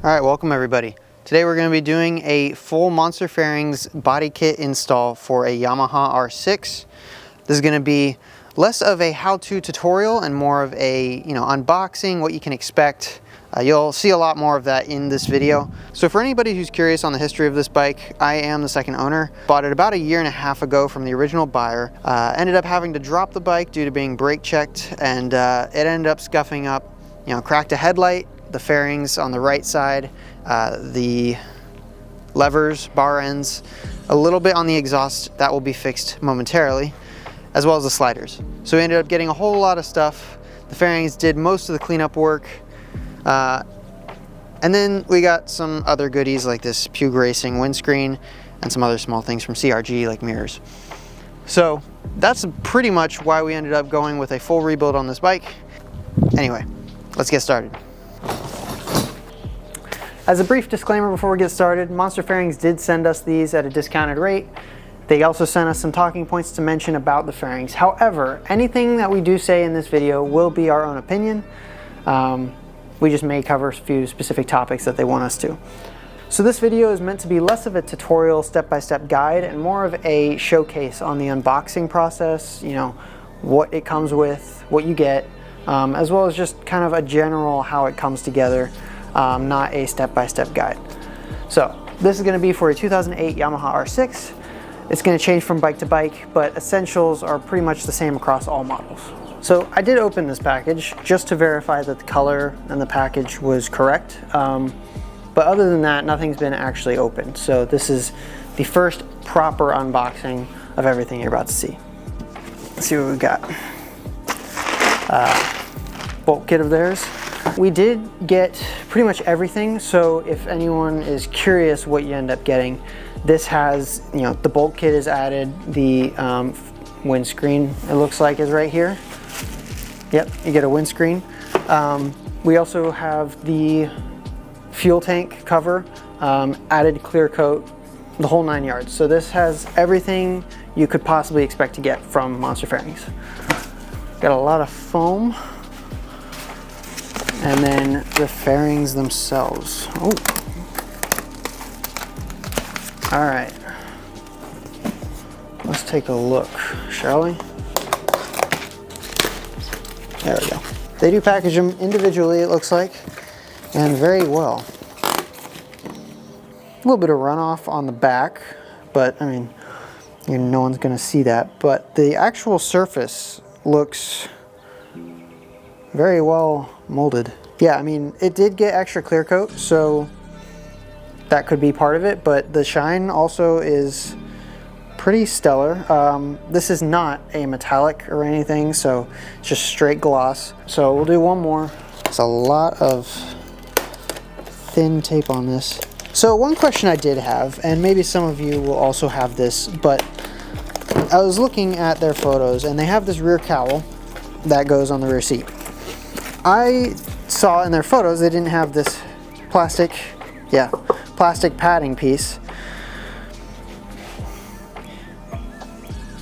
All right, welcome everybody. Today we're going to be doing a full Monster Fairings body kit install for a Yamaha R6. This is going to be less of a how-to tutorial and more of a, unboxing, what you can expect. You'll see a lot more of that in this video. So for anybody who's curious on the history of this bike, I am the second owner. Bought it about 1.5 years ago from the original buyer. Ended up having to drop the bike due to being brake checked, and it ended up scuffing up, cracked a headlight, the fairings on the right side, the levers, bar ends, a little bit on the exhaust. That will be fixed momentarily, as well as the sliders. So we ended up getting a whole lot of stuff. The fairings did most of the cleanup work. And then we got some other goodies like this Pug Racing windscreen and some other small things from CRG like mirrors. So that's pretty much why we ended up going with a full rebuild on this bike. Anyway, let's get started. As a brief disclaimer before we get started, Monster Fairings did send us these at a discounted rate. They also sent us some talking points to mention about the fairings. However, anything that we do say in this video will be our own opinion. We just may cover a few specific topics that they want us to. So this video is meant to be less of a tutorial step-by-step guide and more of a showcase on the unboxing process, what it comes with, what you get, as well as just kind of a general how it comes together. Not a step-by-step guide. So this is going to be for a 2008 Yamaha R6. It's going to change from bike to bike, but essentials are pretty much the same across all models. So I did open this package just to verify that the color and the package was correct. But other than that, nothing's been actually opened. So this is the first proper unboxing of everything you're about to see. Let's see what we've got. Bolt kit of theirs. We did get pretty much everything, so if anyone is curious what you end up getting, this has, the bolt kit is added, the windscreen, it looks like, is right here. Yep, you get a windscreen. We also have the fuel tank cover, added clear coat, the whole 9 yards. So this has everything you could possibly expect to get from Monster Fairings. Got a lot of foam. And then the fairings themselves. Oh. All right. Let's take a look, shall we? There we go. They do package them individually, it looks like, and very well. A little bit of runoff on the back, but I mean, no one's gonna see that. But the actual surface looks very well molded. Yeah, I mean, it did get extra clear coat, so that could be part of it, but the shine also is pretty stellar. This is not a metallic or anything, so it's just straight gloss. So we'll do one more. There's a lot of thin tape on this. So one question I did have, and maybe some of you will also have this, but I was looking at their photos and they have this rear cowl that goes on the rear seat. I saw in their photos they didn't have this plastic padding piece.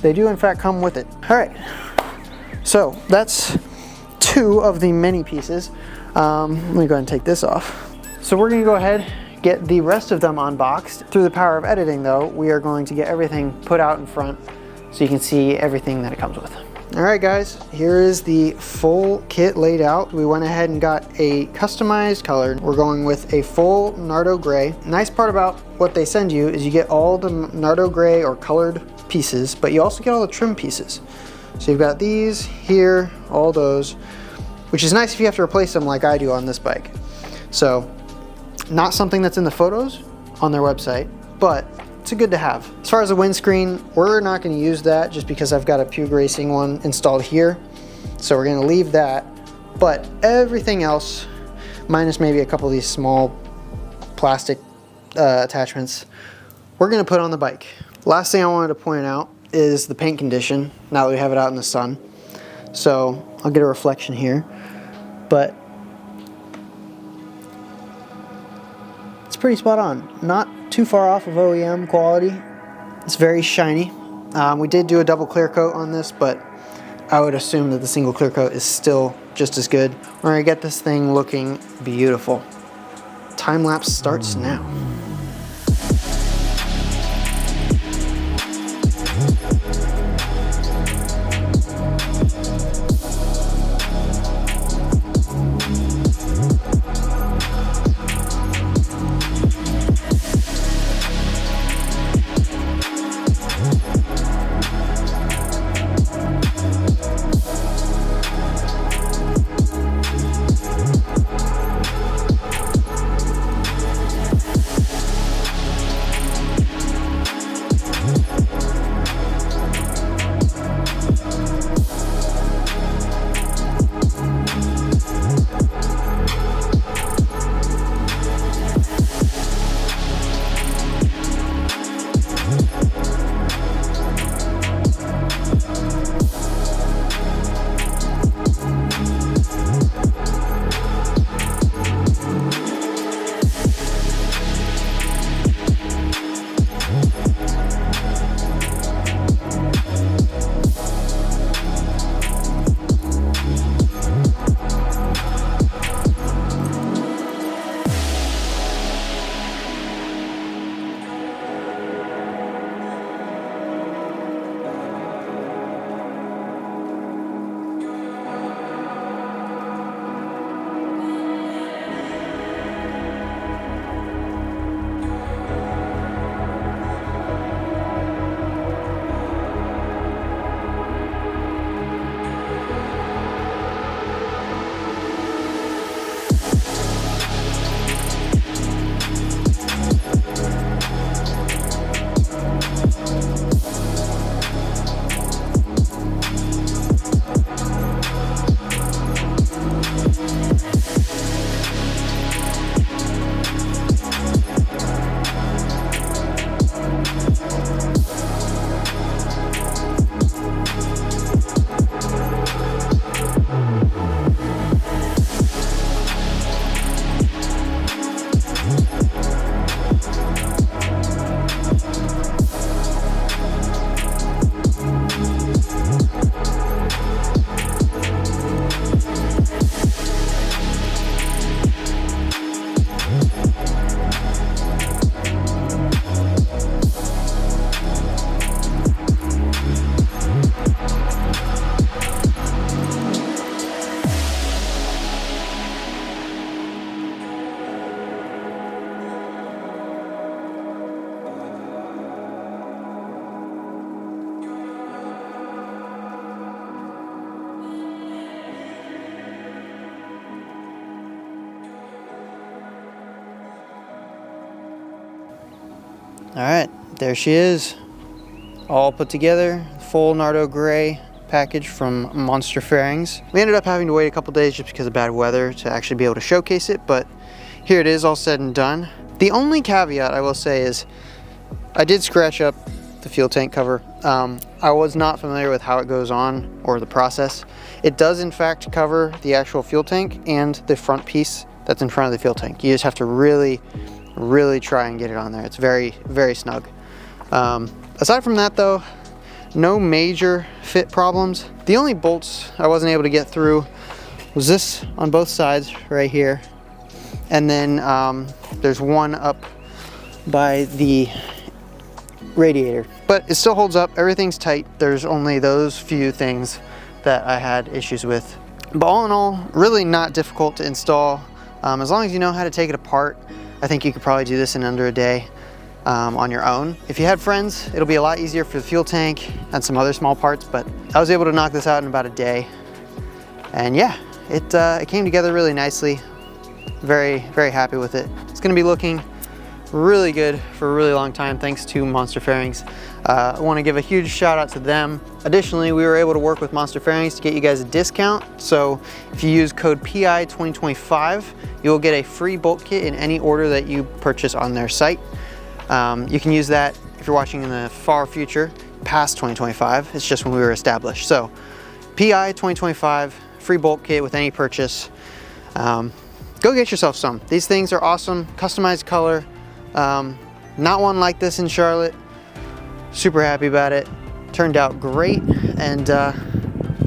They do in fact come with it. All right, so that's 2 of the many pieces. Let me go ahead and take this off. So we're gonna go ahead, get the rest of them unboxed. Through the power of editing though, we are going to get everything put out in front so you can see everything that it comes with. All right guys, here is the full kit laid out. We went ahead and got a customized color. We're going with a full Nardo gray. Nice part about what they send you is you get all the Nardo gray or colored pieces, but you also get all the trim pieces. So you've got these here, all those, which is nice if you have to replace them like I do on this bike. So not something that's in the photos on their website, but it's a good to have. As far as the windscreen, we're not going to use that just because I've got a Pug Racing one installed here. So we're going to leave that. But everything else, minus maybe a couple of these small plastic attachments, we're going to put on the bike. Last thing I wanted to point out is the paint condition now that we have it out in the sun. so I'll get a reflection here, but it's pretty spot on. Not too far off of OEM quality. It's very shiny. We did do a double clear coat on this, but I would assume that the single clear coat is still just as good. We're gonna get this thing looking beautiful. Time lapse starts now. All right, there she is, all put together, full Nardo gray package from Monster Fairings. We ended up having to wait a couple days just because of bad weather to actually be able to showcase it, but here it is all said and done. The only caveat I will say is I did scratch up the fuel tank cover. I was not familiar with how it goes on or the process. It does in fact cover the actual fuel tank and the front piece that's in front of the fuel tank. You just have to really try and get it on there. It's very snug. Aside from that though, no major fit problems. The only bolts I wasn't able to get through was this on both sides right here, and then there's one up by the radiator, but it still holds up. Everything's tight. There's only those few things that I had issues with, but all in all, really not difficult to install. As long as you know how to take it apart, I think you could probably do this in under a day on your own. If you had friends, it'll be a lot easier for the fuel tank and some other small parts, but I was able to knock this out in about a day. And yeah, it came together really nicely. Very happy with it. It's gonna be looking really good for a really long time, thanks to Monster Fairings. I want to give a huge shout out to them. Additionally, we were able to work with Monster Fairings to get you guys a discount. So if you use code PI2025, you'll get a free bolt kit in any order that you purchase on their site. You can use that if you're watching in the far future, past 2025. It's just when we were established. So PI 2025 free bolt kit with any purchase. Go get yourself some. These things are awesome, customized color. Not one like this in Charlotte. Super happy about it. Turned out great, and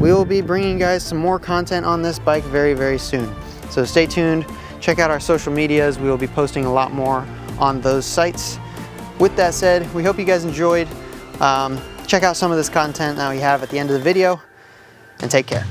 we will be bringing you guys some more content on this bike very, very soon. So stay tuned, check out our social medias. We will be posting a lot more on those sites. With that said, we hope you guys enjoyed. Check out some of this content that we have at the end of the video, and take care.